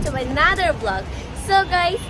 to my another vlog. So guys,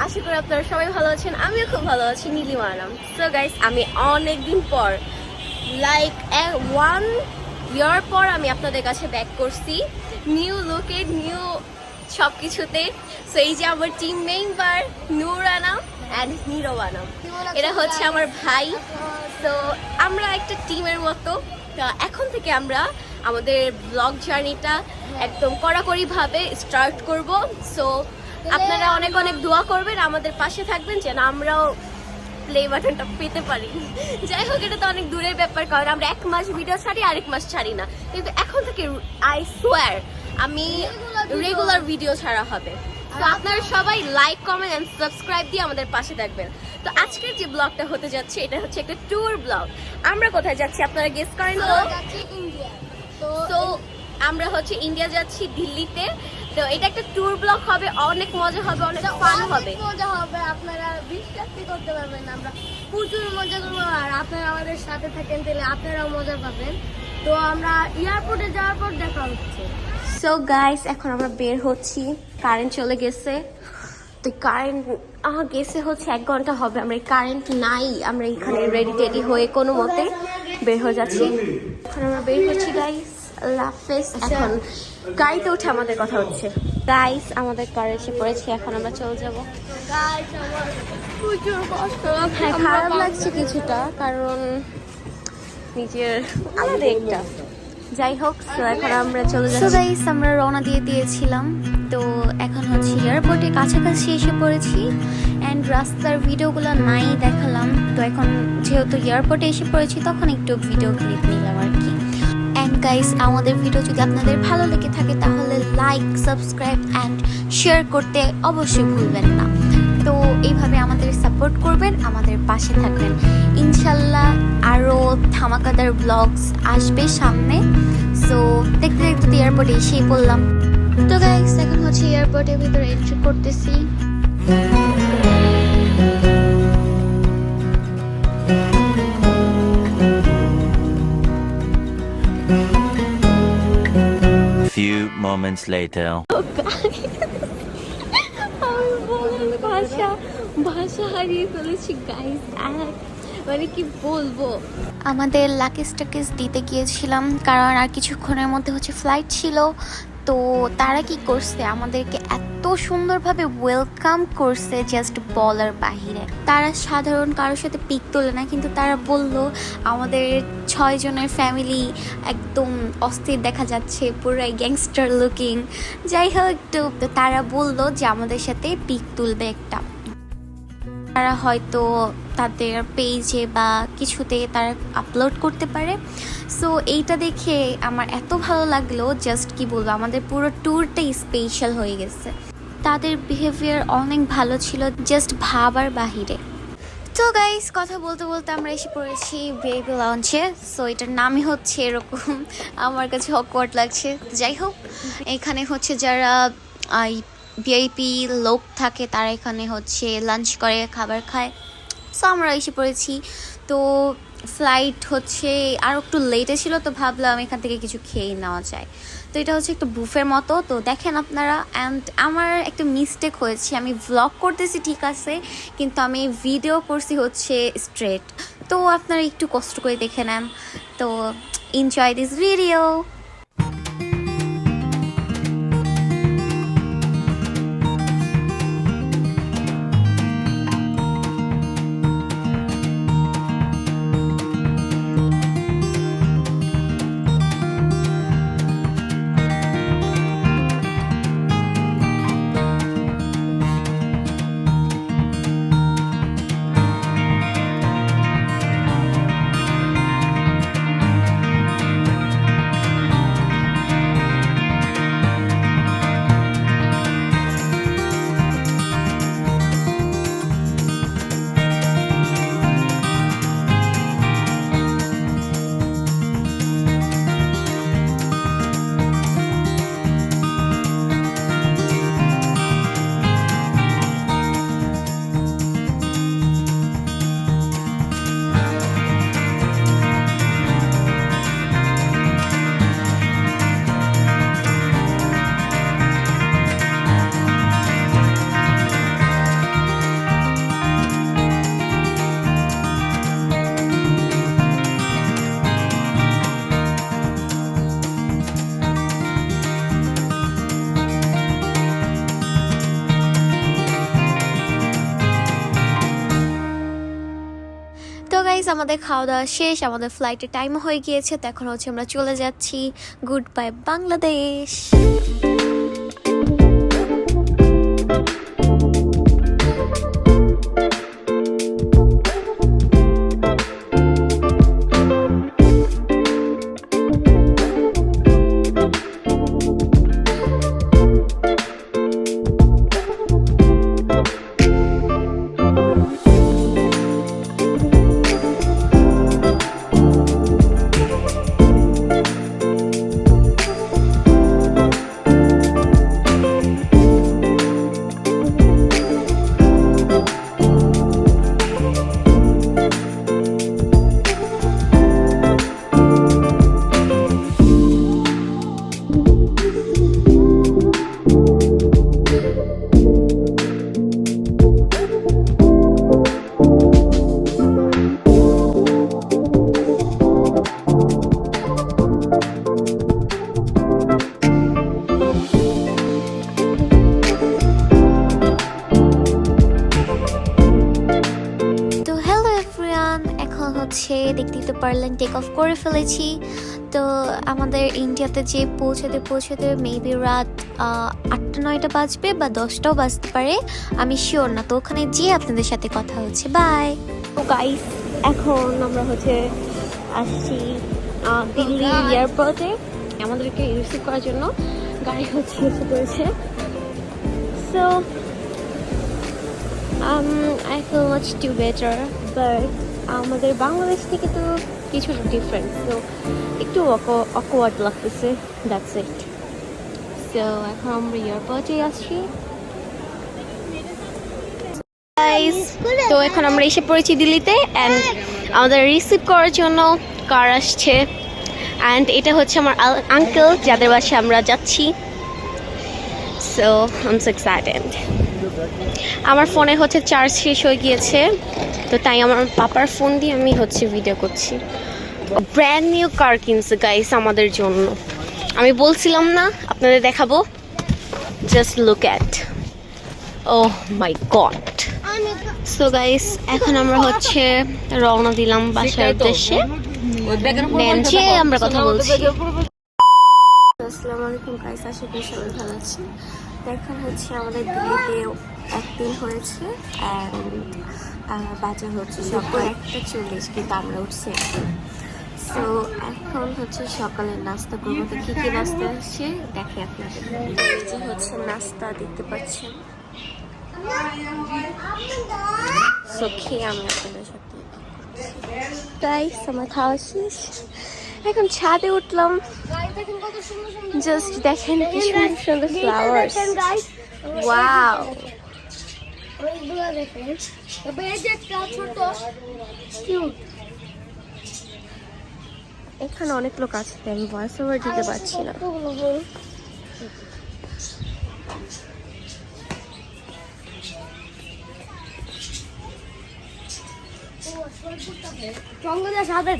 আশা করি আপনারা সবাই ভালো আছেন, আমিও খুব ভালো আছি, নীলিমা আনাম। So guys, আমি অনেকদিন পর লাইক 1 ইয়ার পর আমি আপনাদের কাছে ব্যাক করছি নিউ লুকে, নিউ সব কিছুতে। সো এই যে আমার team member Noor Anam and Nirob Anam, এরা হচ্ছে আমার ভাই। তো আমরা একটা টিমের মতো। এখন থেকে আমরা আমাদের ব্লগ জার্নিটা একদম কড়াকড়িভাবে স্টার্ট করব। সো আপনারা অনেক অনেক দোয়া করবেন, আমাদের পাশে থাকবেন যেন আমরাও প্লে বাটনটা পেতে পারি। যাই হোক, এটা তো অনেক দূরের ব্যাপার, কারণ আমরা 1 মাস ভিডিও ছাড়ি, আরেক মাস ছাড়ি না। কিন্তু এখন থেকে আই সোয়ার আমি রেগুলার ভিডিও ছাড়া হবে। তো আপনারা সবাই লাইক, কমেন্ট এন্ড সাবস্ক্রাইব দিয়ে আমাদের পাশে থাকবেন। তো আজকের যে ব্লগটা হতে যাচ্ছে, এটা হচ্ছে একটা ট্যুর ব্লগ। আমরা কোথায় যাচ্ছি আপনারা গেস করেন তো? তো আমরা হচ্ছে ইন্ডিয়া যাচ্ছি, দিল্লিতে। তো এটা একটা ট্যুর ব্লগ হবে, অনেক মজা হবে, অনেক ফান হবে। মজা হবে, আপনারা বিশ্বাসই করতে পারবেন না, আমরা প্রচুর মজা করবো। আর আপনারা আমাদের সাথে থাকেন, তাহলে আপনারাও মজা পাবেন। তো আমরা এয়ারপোর্টে যাওয়ার পর দেখা হচ্ছে। সো গাইস, এখন আমরা বের হচ্ছি। কারেন্ট চলে গেছে, তো কারেন্ট গেছে হচ্ছে 1 ঘন্টা হবে। আমরা কারেন্ট নাই, আমরা এখানে রেডি টেডি হয়ে কোনো মতে বের হয়ে যাচ্ছি। এখন আমরা বের হচ্ছি গাইস। আল্লাহ হাফেজ। এখন গাড়িতে উঠে আমাদের কথা হচ্ছে। গাইস, আমাদের কার এসে পড়েছে, এখন আমরা চলে যাব। প্রচুর কষ্ট, হ্যাঁ, খারাপ লাগছে কিছুটা, কারণ নিজের আলাদা একটা। যাই হোক, তো এখন আমরা চলে যাচ্ছি। সো গাইস, আমরা রওনা দিয়ে দিয়েছিলাম। তো এখন হচ্ছে এয়ারপোর্টের কাছাকাছি এসে পড়েছি অ্যান্ড রাস্তার ভিডিওগুলো নাই দেখালাম। তো এখন যেহেতু এয়ারপোর্টে এসে পড়েছি, তখন একটু ভিডিও ক্লিপ নিলাম আর কি। অ্যান্ড গাইস, আমাদের ভিডিও যদি আপনাদের ভালো লেগে থাকে, তাহলে লাইক, সাবস্ক্রাইব অ্যান্ড শেয়ার করতে অবশ্যই ভুলবেন না। তো এইভাবে আমাদের সাপোর্ট করবেন, আমাদের পাশে থাকবেন। ইনশাল্লাহ আরও ধামাকাদার ব্লগস আসবে সামনে। সো দেখতে দেখতে এয়ারপোর্টে এসেই পড়লাম। তো গাইস, এখন হচ্ছে এয়ারপোর্টের ভিতরে এন্ট্রি করতেছি। Few moments later. আমি বলার ভাষা হারিয়ে ফেলেছি গাইস। মানে কি বলবো, আমাদের লাগেজ টাকেজ দিতে গিয়েছিলাম, কারণ আর কিছুক্ষণের মধ্যে হচ্ছে ফ্লাইট ছিল। তো তারা কি করছে, আমাদেরকে এত সুন্দরভাবে ওয়েলকাম করছে, জাস্ট বলার বাহিরে। তারা সাধারণ কারোর সাথে পিক তোলে না, কিন্তু তারা বলল আমাদের 6 জনের ফ্যামিলি একদম অস্থির দেখা যাচ্ছে, পুরাই গ্যাংস্টার লুকিং। যাই হোক, তো তারা বলল যে আমাদের সাথে পিক তুলবে একটা। তারা হয়তো তাদের পেজে বা কিছুতে তারা আপলোড করতে পারে। সো এইটা দেখে আমার এত ভালো লাগলো, জাস্ট কি বলবো, আমাদের পুরো ট্যুরটাই স্পেশাল হয়ে গেছে। তাদের বিহেভিয়ার অনেক ভালো ছিল, জাস্ট ভাবার বাহিরে। তো গাইস, কথা বলতে বলতে আমরা এসে পড়েছি ভিআইপি লঞ্চে। সো এটার নামই হচ্ছে এরকম, আমার কাছে অকওয়ার্ড লাগছে। যাই হোক, এখানে হচ্ছে যারা ভিআইপি লোক থাকে, তারা এখানে হচ্ছে লাঞ্চ করে, খাবার খায়। সো আমরা এসে পড়েছি। তো ফ্লাইট হচ্ছে আর একটু লেটে ছিল, তো ভাবলাম এখান থেকে কিছু খেয়ে নেওয়া যায়। তো এটা হচ্ছে একটা বুফের মতো, তো দেখেন আপনারা। অ্যান্ড আমার একটা মিস্টেক হয়েছে, আমি ভ্লগ করতেছি ঠিক আছে, কিন্তু আমি ভিডিও করছি হচ্ছে স্ট্রেট। তো আপনারা একটু কষ্ট করে দেখে নেন। তো এনজয় দিস ভিডিও। আমাদের খাওয়া দাওয়া শেষ, আমাদের ফ্লাইটের টাইম হয়ে গিয়েছে, তো এখন হচ্ছে আমরা চলে যাচ্ছি। Good bye Bangladesh. দেখতেই তো পারলেন টেক অফ করে ফেলেছি। তো আমাদের ইন্ডিয়াতে যে পৌঁছাতে মেবি রাত 8-9টা বাজবে বা 10টাও বাজতে পারে, আমি শিওর না। তো ওখানে যেয়ে আপনাদের সাথে কথা হচ্ছে। বাই। তো গাইস এখন আমরা হচ্ছে আসছি দিল্লি এয়ারপোর্টে আমাদেরকে রিসিভ করার জন্য। গাড়ি হচ্ছে এসে পড়েছে। So I feel much to better, but আমাদের বাংলাদেশ থেকে তো কিছুটা ডিফারেন্ট, তো একটু অকওয়ার্ড লাগতেছে, দ্যাটস ইট। সো এখন আমরা এয়ারপোর্টে আসছি। তো এখন আমরা এসে পড়েছি দিল্লিতে, অ্যান্ড আমাদের রিসিভ করার জন্য কার আসছে, অ্যান্ড এটা হচ্ছে আমার আঙ্কেল যাদের বাসায় আমরা যাচ্ছি। So I am so excited. আমার ফোনে হচ্ছে চার্জ শেষ হয়ে গিয়েছে, তো তাই আমার পাপার ফোন দিয়ে আমি হচ্ছে ভিডিও করছি। ব্র্যান্ড নিউ কার কিনছে গাইস আমাদের জন্য। আমি বলছিলাম না আপনাদের দেখাবো, just look at, oh my god. So guys এখন আমরা হচ্ছে রওনা দিলাম বাসার উদ্দেশ্যে, দেন যে আমরা কথা বলছি। আসসালামু আলাইকুম গাইস, আশা করি সবাই ভালো আছেন। এখন হচ্ছে আমাদের দিল্লিতে একদিন হয়েছে, অ্যান্ড বাজে হচ্ছে সকাল 1:40, কিন্তু আমরা উঠছি এখন। সো এখন হচ্ছে সকালের নাস্তা করবো। তো কী কী নাস্তা আসছে দেখে আপনাদের। এই যে হচ্ছে নাস্তা দেখতে পাচ্ছেন। সো খেয়ে আমি আপনাদের সাথে গাইস আমার খাওয়া শেষ, এখন ছাদে উঠলাম। জাস্ট দেখেন কি সুন্দর সুন্দর ফ্লাওয়ার্স, ওয়াও। এখানে অনেক লোক আছে, আমি ভয়েস ওভার দিতে পারছি না। জঙ্গলের সাথে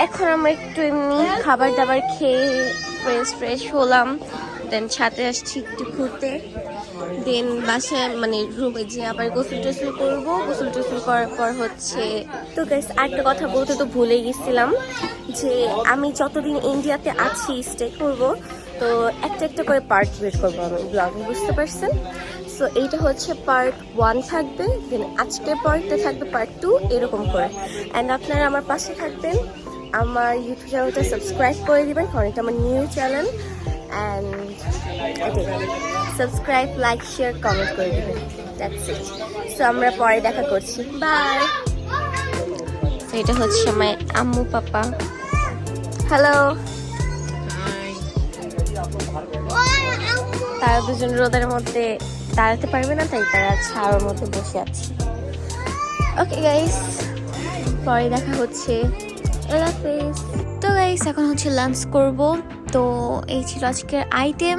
এখন আমরা একটু এমনি খাবার দাবার খেয়ে ফ্রেশ হলাম, দেন ছাদে আসছি একটু ঘুরতে, দেন বাসায় মানে রুমে যে আবার গোসল টোসল করবো। গোসল টোসল করার পর হচ্ছে, তো গাইস আরেকটা কথা বলতে তো ভুলে গেছিলাম, যে আমি যতদিন ইন্ডিয়াতে আছি স্টে করব, তো একটা একটা করে পার্ট বের করবো আমি ব্লগে, বুঝতে পারছেন? সো এইটা হচ্ছে পার্ট 1 থাকবে, দেন আজকের পার্টটা থাকবে পার্ট 2, এরকম করে। অ্যান্ড আপনারা আমার পাশে থাকবেন, আমার ইউটিউব চ্যানেলটা সাবস্ক্রাইব করে দিবেন, কারণ এটা আমার new channel. And subscribe, like, share, comment করে দেবেন, দ্যাটস ইট। সো আমরা পরে দেখা করছি, বাই। এটা হচ্ছে আমার আম্মু পাপা, হ্যালো। তারা দুজন রোদের মধ্যে দাঁড়াতে পারবে না, তাই তারা ছায়ার মধ্যে বসে আছে। ওকে গাইস, পরে দেখা হচ্ছে, আল্লাহ হাফেজ। তো তো গাইস এখন হচ্ছে লাঞ্চ করব। তো এই ছিল আজকের আইটেম।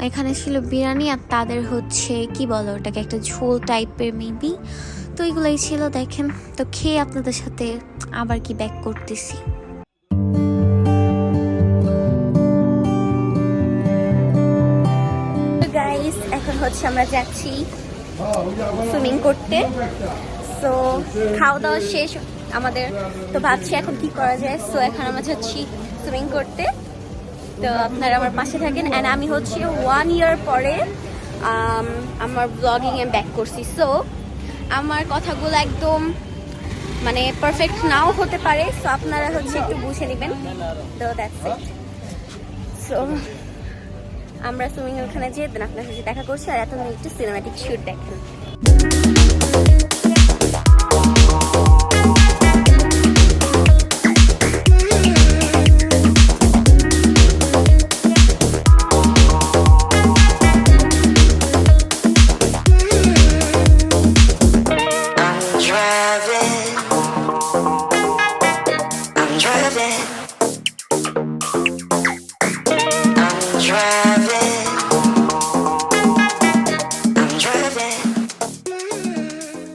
এখানে ছিল বিরিয়ানি আর তাদের হচ্ছে কি বলো ওটাকে একটা ঝোল টাইপের মেবি। তো এগুলোই ছিল দেখেন। তো খেয়ে আপনাদের সাথে আবার কি ব্যাক করতেছি। গাইস এখন হচ্ছে আমরা যাচ্ছি সুইমিং করতে। সো খাওয়া দাওয়া শেষ আমাদের, তো ভাবছি এখন কি করা যায়। সো এখন আমরা যাচ্ছি সুইমিং করতে। তো আপনারা আমার পাশে থাকেন। অ্যান্ড আমি হচ্ছে 1 ইয়ার পরে আমার ব্লগিংয়ে ব্যাক করছি। সো আমার কথাগুলো একদম মানে পারফেক্ট নাও হতে পারে, সো আপনারা হচ্ছে একটু বুঝে নেবেন। তো দ্যাটস ইট। সো আমরা সুইমিং ওখানে যেয়ে দেন আপনার সাথে দেখা করছি। আর এত একটু সিনেম্যাটিক শুট দেখেন।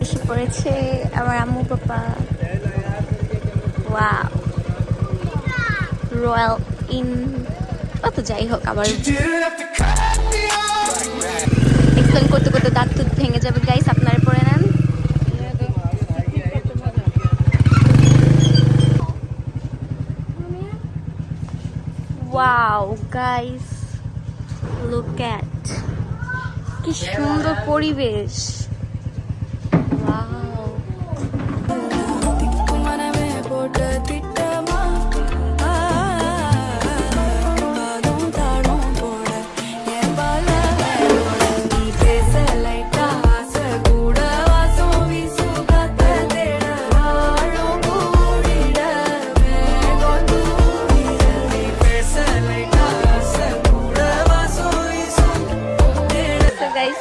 এসে পড়েছে আমার আম্মু পাপা। ওয়াও, রয়্যাল ইন কত যাই হোক, আবার এক্সপ্লেন করতে করতে দাঁত টুত ভেঙে যাবে গাইস, আপনারা পড়ে নেন। ওয়াও গাইস, লুক এট কি সুন্দর পরিবেশ। ওয়াও,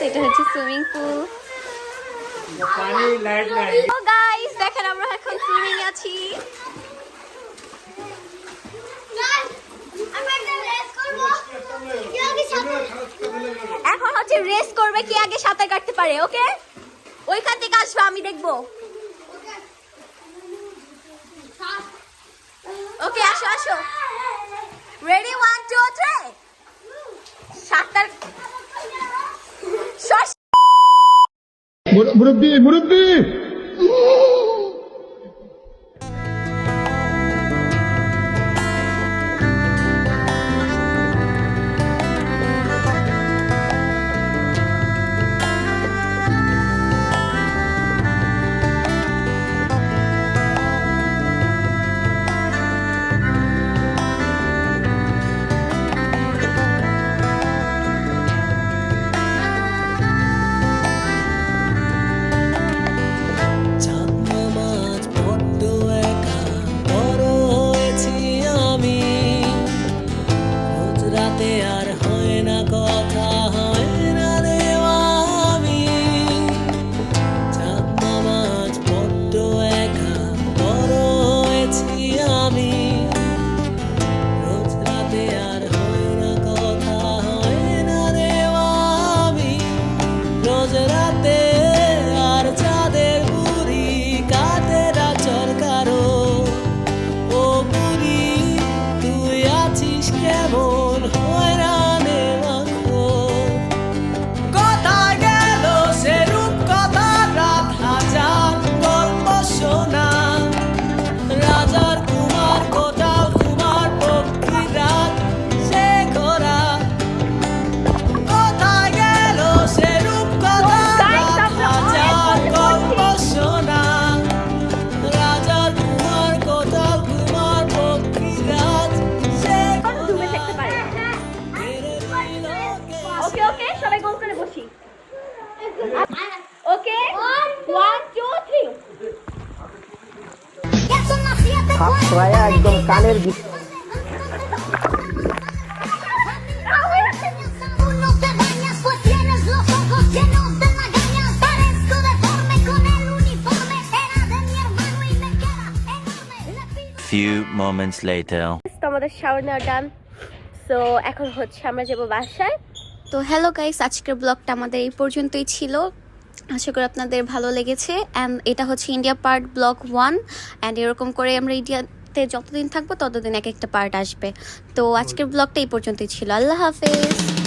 এটা হচ্ছে সুইমিং পুল। তো গাইস দেখেন আমরা এখন সুইমিং আছি। এখন হচ্ছে রেস করবে কি আগে সাঁতার কাটতে পারে। ওকে, ওইখান থেকে আসবে, আমি দেখবো। ওকে আসো আসো, রেডি 1 2 3 সাঁতার। মুরব্বি মুরব্বি ওকে 1 2 3 ছায়া একদম কানের few moments later. তো আমাদের শাওয়ার নেওয়া ডান। সো এখন হচ্ছে আমরা যাবো বাসায়। তো হ্যালো গাইস, আজকের ব্লগটা আমাদের এই পর্যন্তই ছিল। আশা করি আপনাদের ভালো লেগেছে। অ্যান্ড এটা হচ্ছে ইন্ডিয়া পার্ট ব্লগ 1। অ্যান্ড এরকম করে আমরা ইন্ডিয়াতে যতদিন থাকবো ততদিন এক একটা পার্ট আসবে। তো আজকের ব্লগটা এই পর্যন্তই ছিল। আল্লাহ হাফেজ।